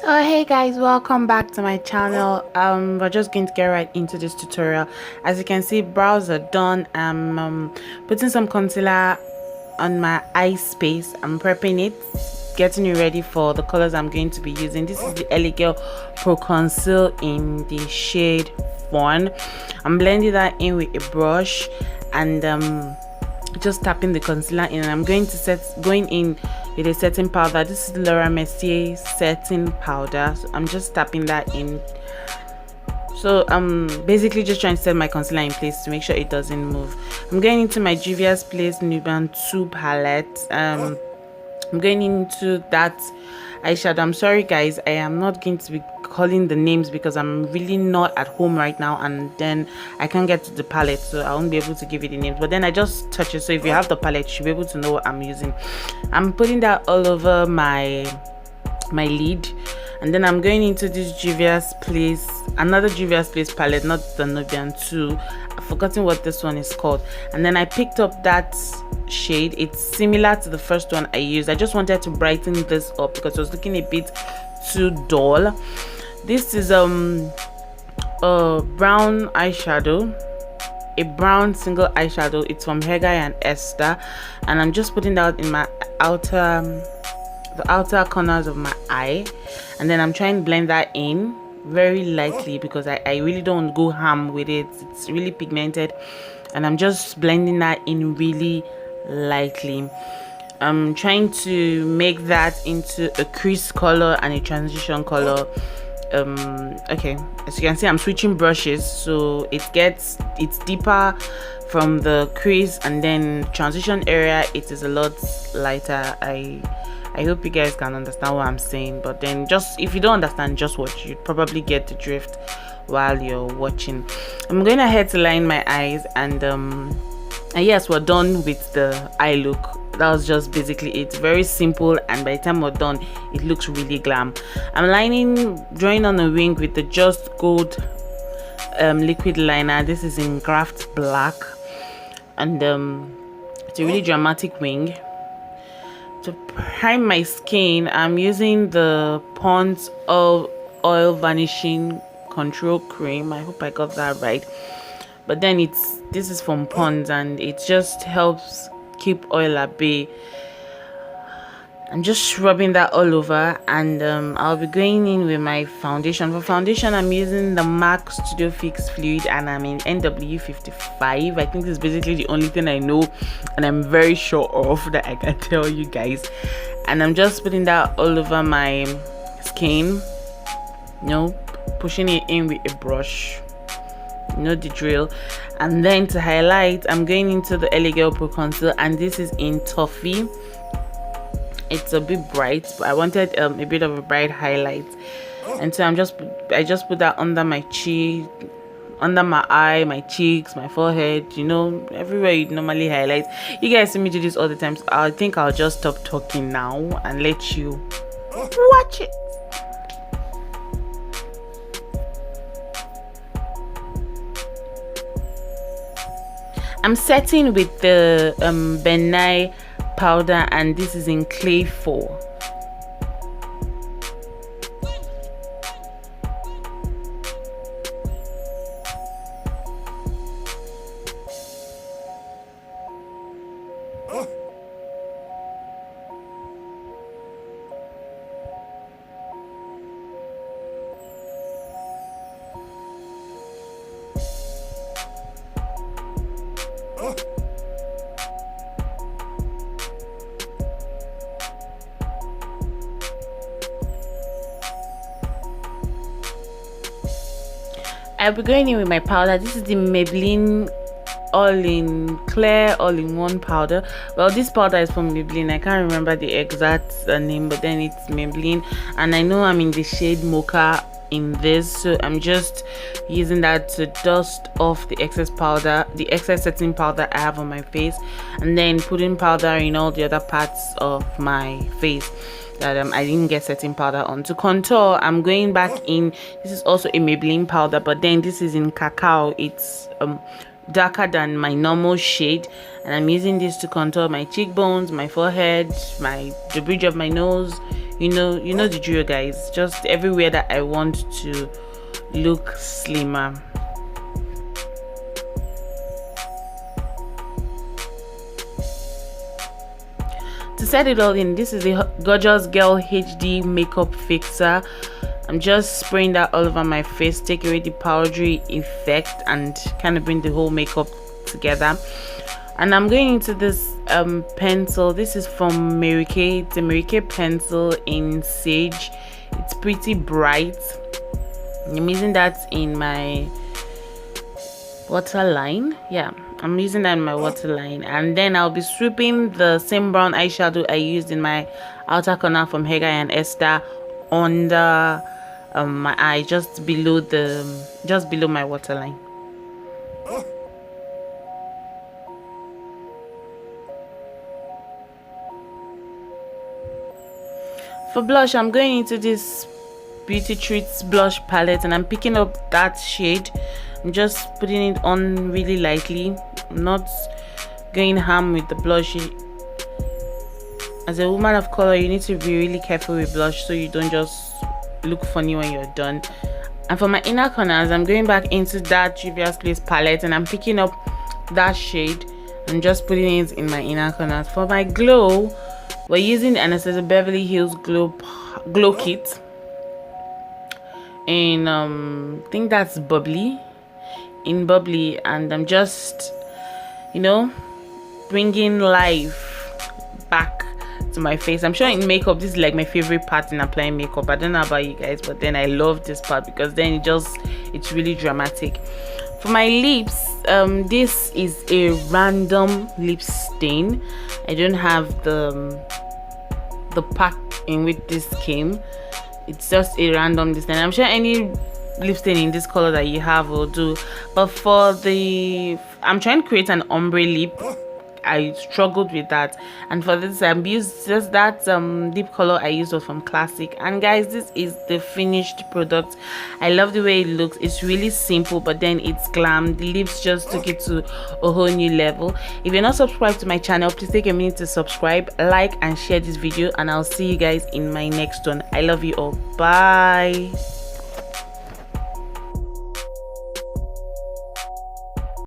So hey guys, welcome back to my channel. We're just going to get right into this tutorial. As you can see, brows are done. I'm putting some concealer on my eye space. I'm prepping it, getting it ready for the colors I'm going to be using. This is the Elegel Pro Conceal in the shade Fawn. I'm blending that in with a brush and just tapping the concealer in, and I'm going in with a setting powder. This is Laura Mercier setting powder, so I'm just tapping that in. So I'm basically just trying to set my concealer in place to make sure it doesn't move. I'm going into my Juvia's Place Nubian 2 palette. I'm going into that eyeshadow. I'm sorry guys, I am not going to be calling the names because I'm really not at home right now, and then I can't get to the palette, so I won't be able to give you the names, but then I just touch it. So if you have the palette, you should be able to know what I'm using. I'm putting that all over my lid, and then I'm going into this Juvia's Place, another Juvia's Place palette, not the Nubian 2. I've forgotten what this one is called, and then I picked up that shade. It's similar to the first one I used. I just wanted to brighten this up because it was looking a bit too dull. This is a brown eyeshadow, a brown single eyeshadow. It's from Hegai and Esther, and I'm just putting that in my the outer corners of my eye, and then I'm trying to blend that in very lightly because I really don't go ham with it. It's really pigmented, and I'm just blending that in really lightly. I'm trying to make that into a crease color and a transition color. Okay, as you can see, I'm switching brushes, so it's deeper from the crease, and then transition area it is a lot lighter. I hope you guys can understand what I'm saying, but then just if you don't understand, just watch. You'd probably get the drift while you're watching. I'm going ahead to line my eyes, and yes, we're done with the eye look. That was just basically it. Very simple, and by the time we're done, it looks really glam. I'm drawing on a wing with the Just Gold liquid liner. This is in Craft Black, and it's a really dramatic wing. To prime my skin, I'm using the Pond's Oil Vanishing Control Cream. I hope I got that right. But then this is from Pond's, and it just helps keep oil at bay. I'm just rubbing that all over, and I'll be going in with my foundation. For foundation, I'm using the MAC Studio Fix Fluid, and I'm in NW55. I think this is basically the only thing I know, and I'm very sure of that I can tell you guys. And I'm just putting that all over my skin, pushing it in with a brush. You know the drill. And then to highlight, I'm going into the Elegel Pro Conceal, and this is in Toffee. It's a bit bright, but I wanted a bit of a bright highlight, and so I just put that under my cheek, under my eye, my cheeks, my forehead, everywhere you normally highlight. You guys see me do this all the time, so I think I'll just stop talking now and let you watch it. I'm setting with the Benai powder, and this is in Clay 4. I'll be going in with my powder. This is the Maybelline all-in clear all-in-one powder. Well, this powder is from Maybelline. I can't remember the exact name, but then it's Maybelline, and I know I'm in the shade Mocha in this, so I'm just using that to dust off the excess powder, the excess setting powder I have on my face, and then putting powder in all the other parts of my face that I didn't get setting powder on. To contour, I'm going back in. This is also a Maybelline powder, but then this is in Cacao. It's darker than my normal shade, and I'm using this to contour my cheekbones, my forehead, the bridge of my nose, You know the drill, guys. Just everywhere that I want to look slimmer. To set it all in, this is the Gorgeous Girl HD makeup fixer. I'm just spraying that all over my face, take away the powdery effect and kind of bring the whole makeup together. And I'm going into this pencil. This is from Mary Kay. It's a Mary Kay pencil in Sage. It's pretty bright. I'm using that in my waterline. Yeah, I'm using that in my waterline. And then I'll be swooping the same brown eyeshadow I used in my outer corner from Hega and Esther under my eye, just below my waterline. For blush, I'm going into this Beauty Treats blush palette and I'm picking up that shade. I'm just putting it on really lightly. I'm not going ham with the blush. As a woman of color, you need to be really careful with blush so you don't just look funny when you're done. And for my inner corners, I'm going back into that Juvia's Place palette and I'm picking up that shade and just putting it in my inner corners. For my glow, we're using the Anastasia Beverly Hills glow kit, and I think that's bubbly, and I'm just bringing life back to my face. I'm sure in makeup this is like my favorite part in applying makeup. I don't know about you guys, but then I love this part because then it's really dramatic. For my lips, this is a random lip stain. I don't have the pack in which this came. It's just a random lip stain. I'm sure any lip stain in this color that you have will do, but I'm trying to create an ombre lip. I struggled with that, and for this I used just that deep color I used was from Classic. And guys, this is the finished product. I love the way it looks. It's really simple, but then it's glam. The lips just took it to a whole new level. If you're not subscribed to my channel, please take a minute to subscribe, like and share this video, and I'll see you guys in my next one. I love you all. Bye.